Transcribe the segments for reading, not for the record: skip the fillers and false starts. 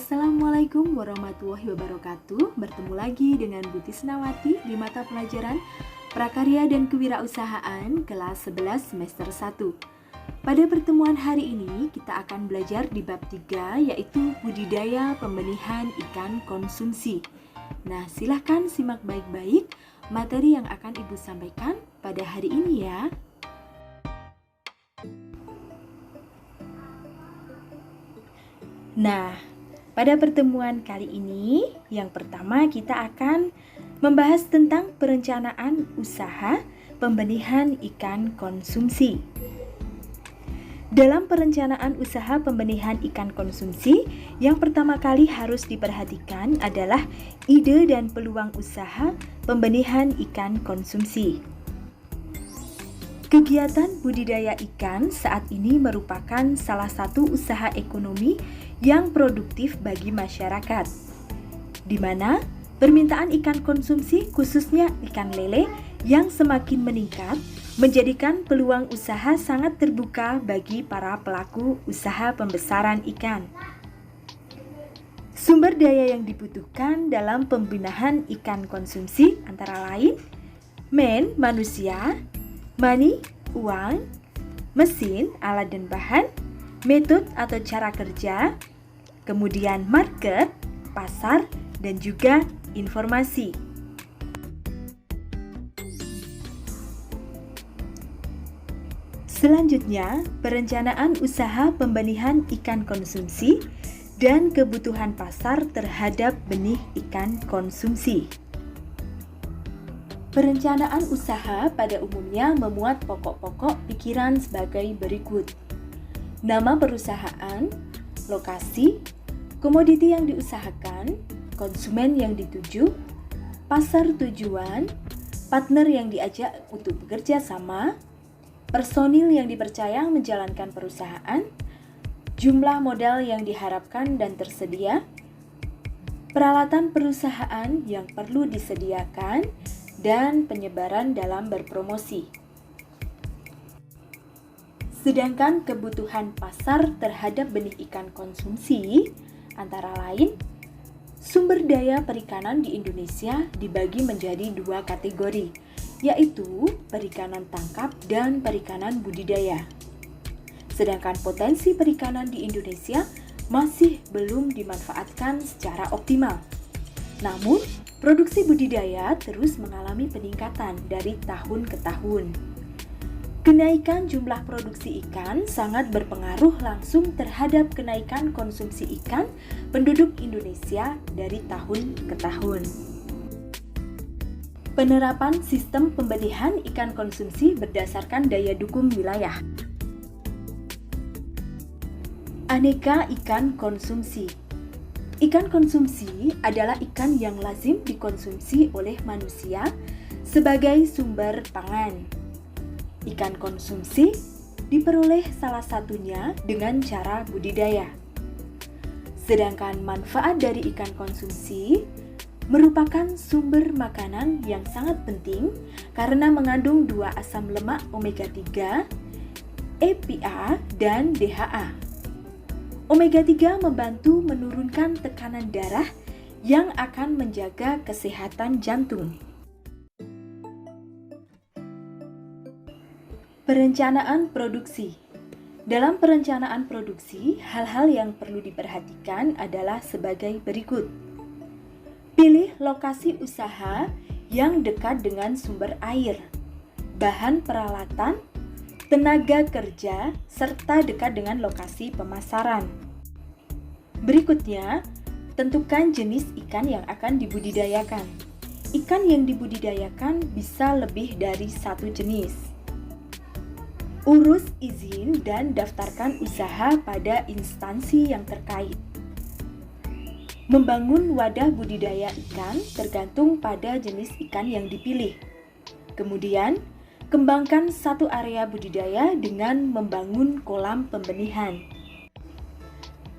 Assalamualaikum warahmatullahi wabarakatuh. Bertemu lagi dengan Bu Tisnawati di mata pelajaran Prakarya dan Kewirausahaan kelas 11 semester 1. Pada pertemuan hari ini kita akan belajar di bab 3 yaitu budidaya pembenihan ikan konsumsi. Nah, silahkan simak baik-baik materi yang akan Ibu sampaikan pada hari ini ya. Nah, pada pertemuan kali ini, yang pertama kita akan membahas tentang perencanaan usaha pembenihan ikan konsumsi. Dalam perencanaan usaha pembenihan ikan konsumsi, yang pertama kali harus diperhatikan adalah ide dan peluang usaha pembenihan ikan konsumsi. Kegiatan budidaya ikan saat ini merupakan salah satu usaha ekonomi yang produktif bagi masyarakat, di mana permintaan ikan konsumsi khususnya ikan lele yang semakin meningkat menjadikan peluang usaha sangat terbuka bagi para pelaku usaha pembesaran ikan. Sumber daya yang dibutuhkan dalam pembinahan ikan konsumsi antara lain manusia, money, uang, mesin, alat dan bahan, metode atau cara kerja, kemudian market, pasar, dan juga informasi. Selanjutnya, perencanaan usaha pembenihan ikan konsumsi dan kebutuhan pasar terhadap benih ikan konsumsi. Perencanaan usaha pada umumnya memuat pokok-pokok pikiran sebagai berikut: nama perusahaan, lokasi, komoditi yang diusahakan, konsumen yang dituju, pasar tujuan, partner yang diajak untuk bekerja sama, personil yang dipercaya menjalankan perusahaan, jumlah modal yang diharapkan dan tersedia, peralatan perusahaan yang perlu disediakan, dan penyebaran dalam berpromosi. Sedangkan kebutuhan pasar terhadap benih ikan konsumsi antara lain sumber daya perikanan di Indonesia dibagi menjadi dua kategori, yaitu perikanan tangkap dan perikanan budidaya. Sedangkan potensi perikanan di Indonesia masih belum dimanfaatkan secara optimal. Namun, produksi budidaya terus mengalami peningkatan dari tahun ke tahun. Kenaikan jumlah produksi ikan sangat berpengaruh langsung terhadap kenaikan konsumsi ikan penduduk Indonesia dari tahun ke tahun. Penerapan sistem pembenihan ikan konsumsi berdasarkan daya dukung wilayah. Aneka ikan konsumsi. Ikan konsumsi adalah ikan yang lazim dikonsumsi oleh manusia sebagai sumber pangan. Ikan konsumsi diperoleh salah satunya dengan cara budidaya. Sedangkan manfaat dari ikan konsumsi merupakan sumber makanan yang sangat penting karena mengandung 2 asam lemak omega 3, EPA, dan DHA. Omega 3 membantu menurunkan tekanan darah yang akan menjaga kesehatan jantung. Perencanaan produksi. Dalam perencanaan produksi, hal-hal yang perlu diperhatikan adalah sebagai berikut. Pilih lokasi usaha yang dekat dengan sumber air, bahan peralatan, tenaga kerja, serta dekat dengan lokasi pemasaran. Berikutnya, tentukan jenis ikan yang akan dibudidayakan. Ikan yang dibudidayakan bisa lebih dari satu jenis. Urus izin dan daftarkan usaha pada instansi yang terkait. Membangun wadah budidaya ikan tergantung pada jenis ikan yang dipilih. Kemudian, kembangkan satu area budidaya dengan membangun kolam pembenihan.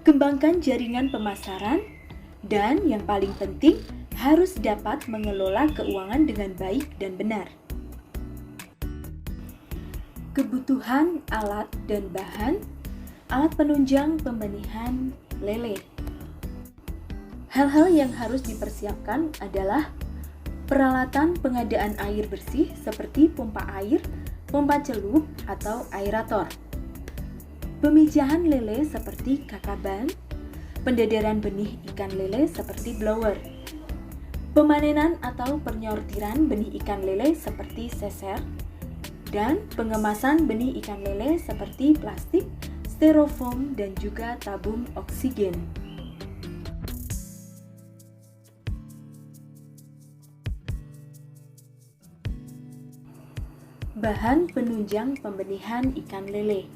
Kembangkan jaringan pemasaran dan yang paling penting harus dapat mengelola keuangan dengan baik dan benar. Kebutuhan alat dan bahan, alat penunjang pembenihan lele. Hal-hal yang harus dipersiapkan adalah peralatan pengadaan air bersih seperti pompa air, pompa celup, atau aerator. Pemijahan lele seperti kakaban, pendederan benih ikan lele seperti blower, pemanenan atau penyortiran benih ikan lele seperti seser, dan pengemasan benih ikan lele seperti plastik, styrofoam, dan juga tabung oksigen. Bahan penunjang pembenihan ikan lele.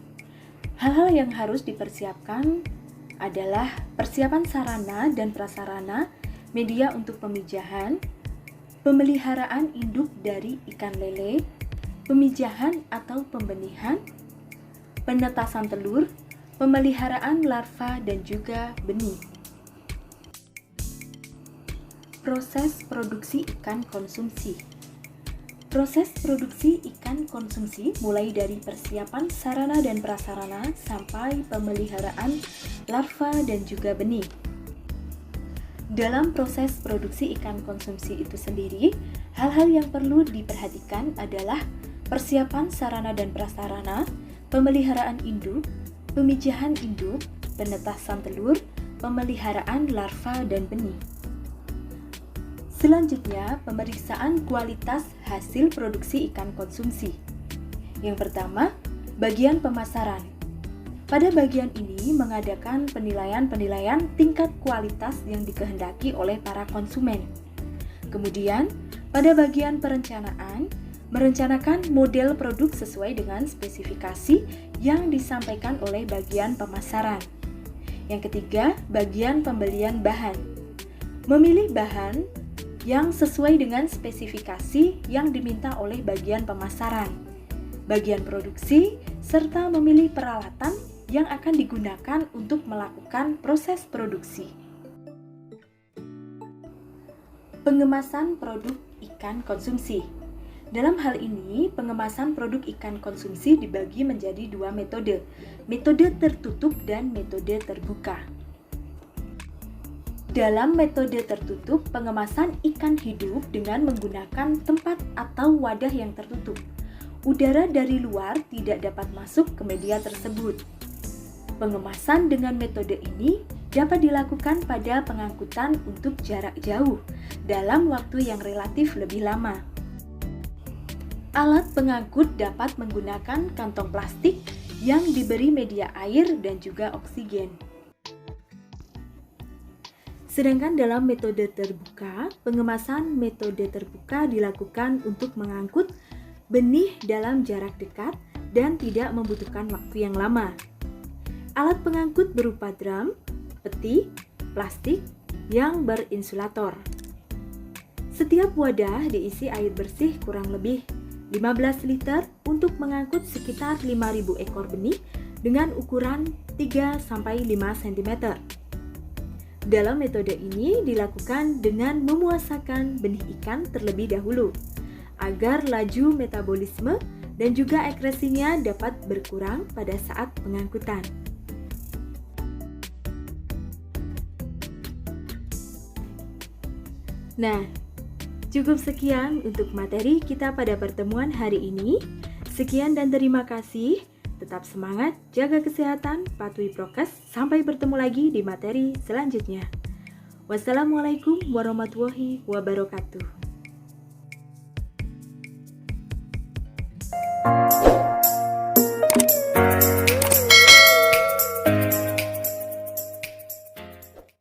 Hal-hal yang harus dipersiapkan adalah persiapan sarana dan prasarana, media untuk pemijahan, pemeliharaan induk dari ikan lele, pemijahan atau pembenihan, penetasan telur, pemeliharaan larva dan juga benih. Proses produksi ikan konsumsi. Proses produksi ikan konsumsi mulai dari persiapan sarana dan prasarana sampai pemeliharaan larva dan juga benih. Dalam proses produksi ikan konsumsi itu sendiri, hal-hal yang perlu diperhatikan adalah persiapan sarana dan prasarana, pemeliharaan induk, pemijahan induk, penetasan telur, pemeliharaan larva dan benih. Selanjutnya, pemeriksaan kualitas hasil produksi ikan konsumsi. Yang pertama, bagian pemasaran. Pada bagian ini mengadakan penilaian-penilaian tingkat kualitas yang dikehendaki oleh para konsumen. Kemudian, pada bagian perencanaan, merencanakan model produk sesuai dengan spesifikasi yang disampaikan oleh bagian pemasaran. Yang ketiga, bagian pembelian bahan. Memilih bahan yang sesuai dengan spesifikasi yang diminta oleh bagian pemasaran, bagian produksi, serta memilih peralatan yang akan digunakan untuk melakukan proses produksi. Pengemasan produk ikan konsumsi. Dalam hal ini, pengemasan produk ikan konsumsi dibagi menjadi dua metode, metode tertutup dan metode terbuka. Dalam metode tertutup, pengemasan ikan hidup dengan menggunakan tempat atau wadah yang tertutup. Udara dari luar tidak dapat masuk ke media tersebut. Pengemasan dengan metode ini dapat dilakukan pada pengangkutan untuk jarak jauh dalam waktu yang relatif lebih lama. Alat pengangkut dapat menggunakan kantong plastik yang diberi media air dan juga oksigen. Sedangkan dalam metode terbuka, pengemasan metode terbuka dilakukan untuk mengangkut benih dalam jarak dekat dan tidak membutuhkan waktu yang lama. Alat pengangkut berupa drum, peti, plastik yang berinsulator. Setiap wadah diisi air bersih kurang lebih 15 liter untuk mengangkut sekitar 5.000 ekor benih dengan ukuran 3-5 cm. Dalam metode ini dilakukan dengan memuasakan benih ikan terlebih dahulu, agar laju metabolisme dan juga ekskresinya dapat berkurang pada saat pengangkutan. Nah, cukup sekian untuk materi kita pada pertemuan hari ini. Sekian dan terima kasih. Tetap semangat, jaga kesehatan, patuhi prokes. Sampai bertemu lagi di materi selanjutnya. Wassalamualaikum warahmatullahi wabarakatuh.